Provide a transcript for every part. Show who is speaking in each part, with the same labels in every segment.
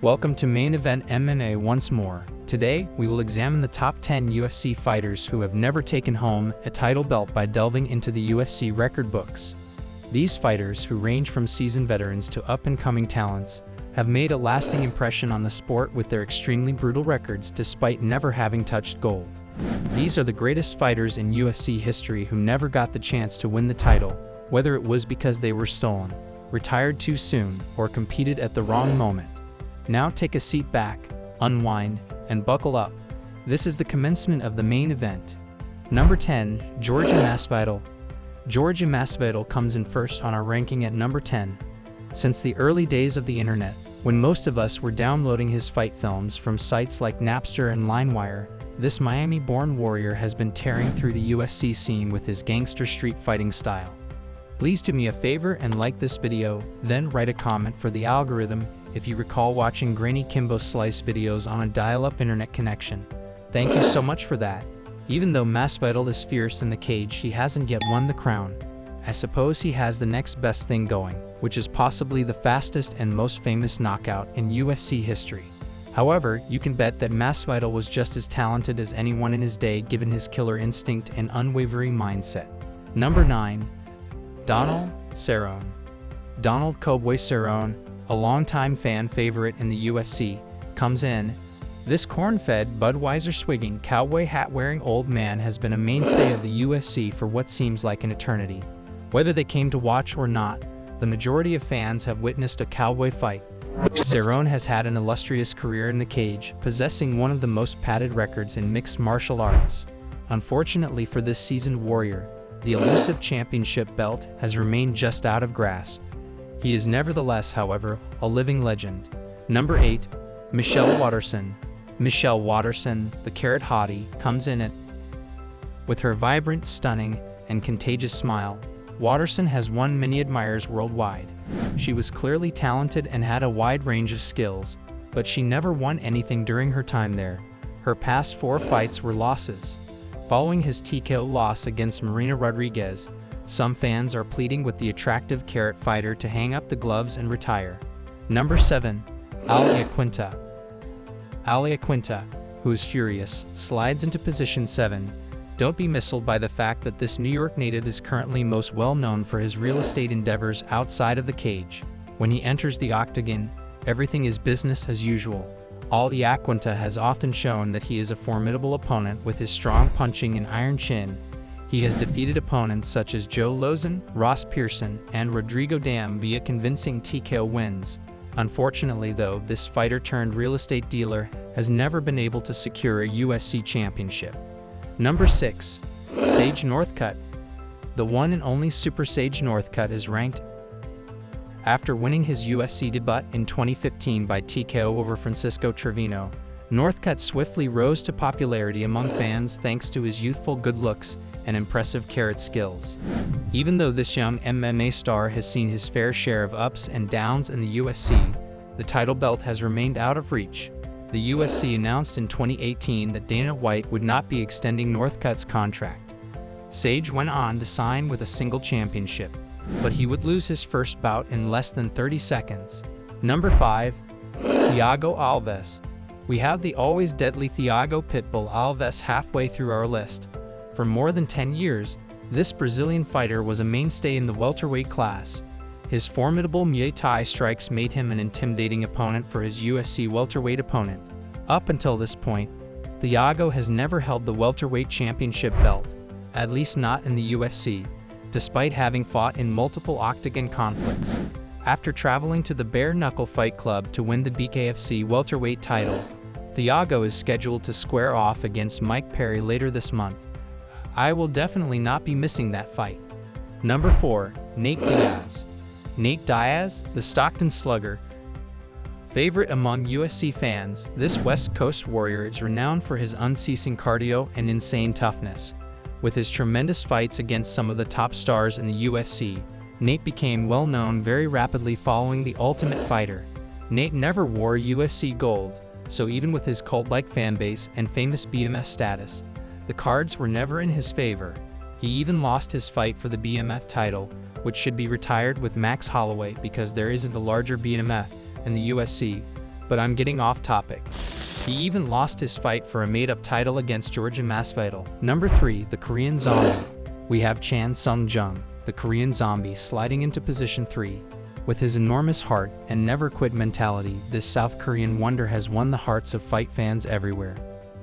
Speaker 1: Welcome to Main Event MMA once more. Today, we will examine the top 10 UFC fighters who have never taken home a title belt by delving into the UFC record books. These fighters, who range from seasoned veterans to up-and-coming talents, have made a lasting impression on the sport with their extremely brutal records despite never having touched gold. These are the greatest fighters in UFC history who never got the chance to win the title, whether it was because they were stolen, retired too soon, or competed at the wrong moment. Now take a seat back, unwind, and buckle up. This is the commencement of the main event. Number 10, Georgi Masvidal. Georgi Masvidal comes in first on our ranking at number 10. Since the early days of the internet, when most of us were downloading his fight films from sites like Napster and LimeWire, this Miami-born warrior has been tearing through the UFC scene with his gangster street fighting style. Please do me a favor and like this video, then write a comment for the algorithm if you recall watching grainy Kimbo Slice videos on a dial-up internet connection. Thank you so much for that. Even though Masvidal is fierce in the cage, he hasn't yet won the crown. I suppose he has the next best thing going, which is possibly the fastest and most famous knockout in UFC history. However, you can bet that Masvidal was just as talented as anyone in his day given his killer instinct and unwavering mindset. Number 9. Donald Cerrone. Donald "Cowboy" Cerrone, a longtime fan favorite in the UFC, comes in. This corn-fed, Budweiser-swigging, cowboy hat-wearing old man has been a mainstay of the UFC for what seems like an eternity. Whether they came to watch or not, the majority of fans have witnessed a cowboy fight. Cerrone has had an illustrious career in the cage, possessing one of the most padded records in mixed martial arts. Unfortunately for this seasoned warrior, the elusive championship belt has remained just out of grasp. He is nevertheless, however, a living legend. Number 8. Michelle Waterson. Michelle Waterson, the carrot hottie, comes in it. With her vibrant, stunning, and contagious smile, Waterson has won many admirers worldwide. She was clearly talented and had a wide range of skills, but she never won anything during her time there. Her past 4 fights were losses. Following his TKO loss against Marina Rodriguez, some fans are pleading with the attractive carrot fighter to hang up the gloves and retire. Number 7. Al Iaquinta. Al Iaquinta, who is furious, slides into position 7. Don't be misled by the fact that this New York native is currently most well known for his real estate endeavors outside of the cage. When he enters the octagon, everything is business as usual. Al Iaquinta has often shown that he is a formidable opponent with his strong punching and iron chin. He has defeated opponents such as Joe Lauzon, Ross Pearson, and Rodrigo Dam via convincing TKO wins. Unfortunately though, this fighter-turned-real estate dealer has never been able to secure a UFC championship. Number 6. Sage Northcutt. The one and only Super Sage Northcutt is ranked. After winning his UFC debut in 2015 by TKO over Francisco Trevino, Northcutt swiftly rose to popularity among fans thanks to his youthful good looks and impressive carrot skills. Even though this young MMA star has seen his fair share of ups and downs in the UFC, the title belt has remained out of reach. The UFC announced in 2018 that Dana White would not be extending Northcutt's contract. Sage went on to sign with a single championship, but he would lose his first bout in less than 30 seconds. Number 5. Thiago Alves. We have the always deadly Thiago Pitbull Alves halfway through our list. For more than 10 years, this Brazilian fighter was a mainstay in the welterweight class. His formidable Muay Thai strikes made him an intimidating opponent for his UFC welterweight opponent. Up until this point, Thiago has never held the welterweight championship belt, at least not in the UFC, despite having fought in multiple octagon conflicts. After traveling to the Bare Knuckle Fight Club to win the BKFC welterweight title, Thiago is scheduled to square off against Mike Perry later this month. I will definitely not be missing that fight. Number 4. Nate Diaz. Nate Diaz, the Stockton Slugger. Favorite among UFC fans, this West Coast warrior is renowned for his unceasing cardio and insane toughness. With his tremendous fights against some of the top stars in the UFC, Nate became well known very rapidly following The Ultimate Fighter. Nate never wore UFC gold, so even with his cult-like fanbase and famous BMF status, the cards were never in his favor. He even lost his fight for the BMF title, which should be retired with Max Holloway because there isn't a larger BMF in the UFC. but I'm getting off topic. He even lost his fight for a made-up title against Georgia Masvidal. Number 3, the Korean Zombie. We have Chan Sung-jung, the Korean Zombie, sliding into position 3. With his enormous heart and never-quit mentality, this South Korean wonder has won the hearts of fight fans everywhere.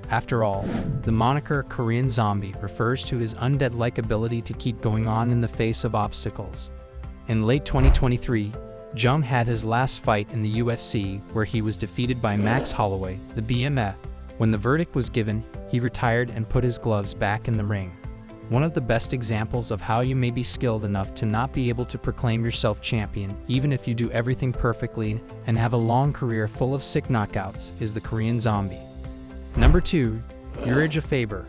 Speaker 1: After all, the moniker Korean Zombie refers to his undead-like ability to keep going on in the face of obstacles. In late 2023, Jung had his last fight in the UFC, where he was defeated by Max Holloway, the BMF. When the verdict was given, he retired and put his gloves back in the ring. One of the best examples of how you may be skilled enough to not be able to proclaim yourself champion, even if you do everything perfectly and have a long career full of sick knockouts, is the Korean Zombie. Number 2, Uriah Faber.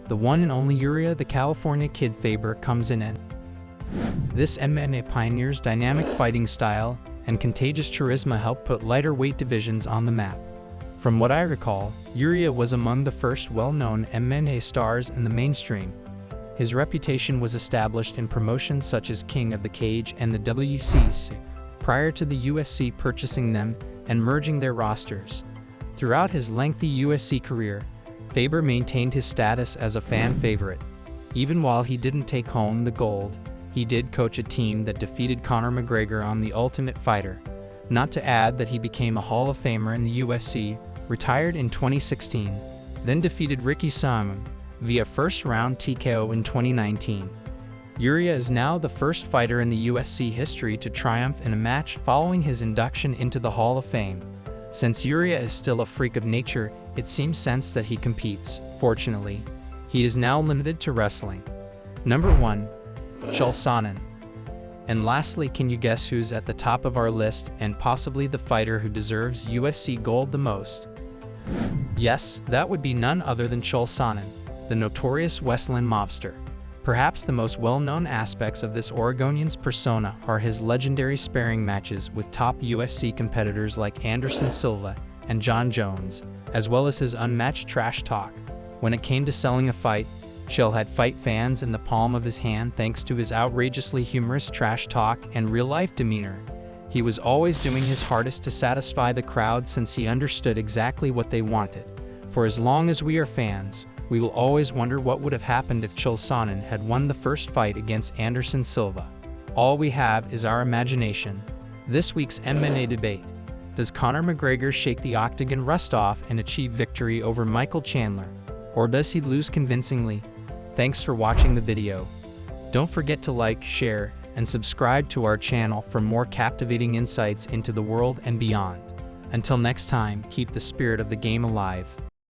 Speaker 1: The one and only Uriah the California Kid Faber comes in and this MMA pioneer's dynamic fighting style and contagious charisma helped put lighter weight divisions on the map. From what I recall, Uriah was among the first well-known MMA stars in the mainstream. His reputation was established in promotions such as King of the Cage and the WCC, prior to the UFC purchasing them and merging their rosters. Throughout his lengthy UFC career, Faber maintained his status as a fan favorite. Even while he didn't take home the gold, he did coach a team that defeated Conor McGregor on The Ultimate Fighter. Not to add that he became a Hall of Famer in the UFC, retired in 2016, then defeated Ricky Simon via first-round TKO in 2019. Uriah is now the first fighter in the UFC history to triumph in a match following his induction into the Hall of Fame. Since Uriah is still a freak of nature, it seems sense that he competes. Fortunately, he is now limited to wrestling. Number 1, Chael Sonnen. And lastly, can you guess who's at the top of our list and possibly the fighter who deserves UFC gold the most? Yes, that would be none other than Chael Sonnen, the notorious Westland mobster. Perhaps the most well-known aspects of this Oregonian's persona are his legendary sparring matches with top UFC competitors like Anderson Silva and John Jones, as well as his unmatched trash talk. When it came to selling a fight, Chael had fight fans in the palm of his hand thanks to his outrageously humorous trash talk and real-life demeanor. He was always doing his hardest to satisfy the crowd since he understood exactly what they wanted. For as long as we are fans, we will always wonder what would have happened if Chael Sonnen had won the first fight against Anderson Silva. All we have is our imagination. This week's MMA debate: does Conor McGregor shake the octagon rust off and achieve victory over Michael Chandler? Or does he lose convincingly? Thanks for watching the video. Don't forget to like, share, and subscribe to our channel for more captivating insights into the world and beyond. Until next time, keep the spirit of the game alive.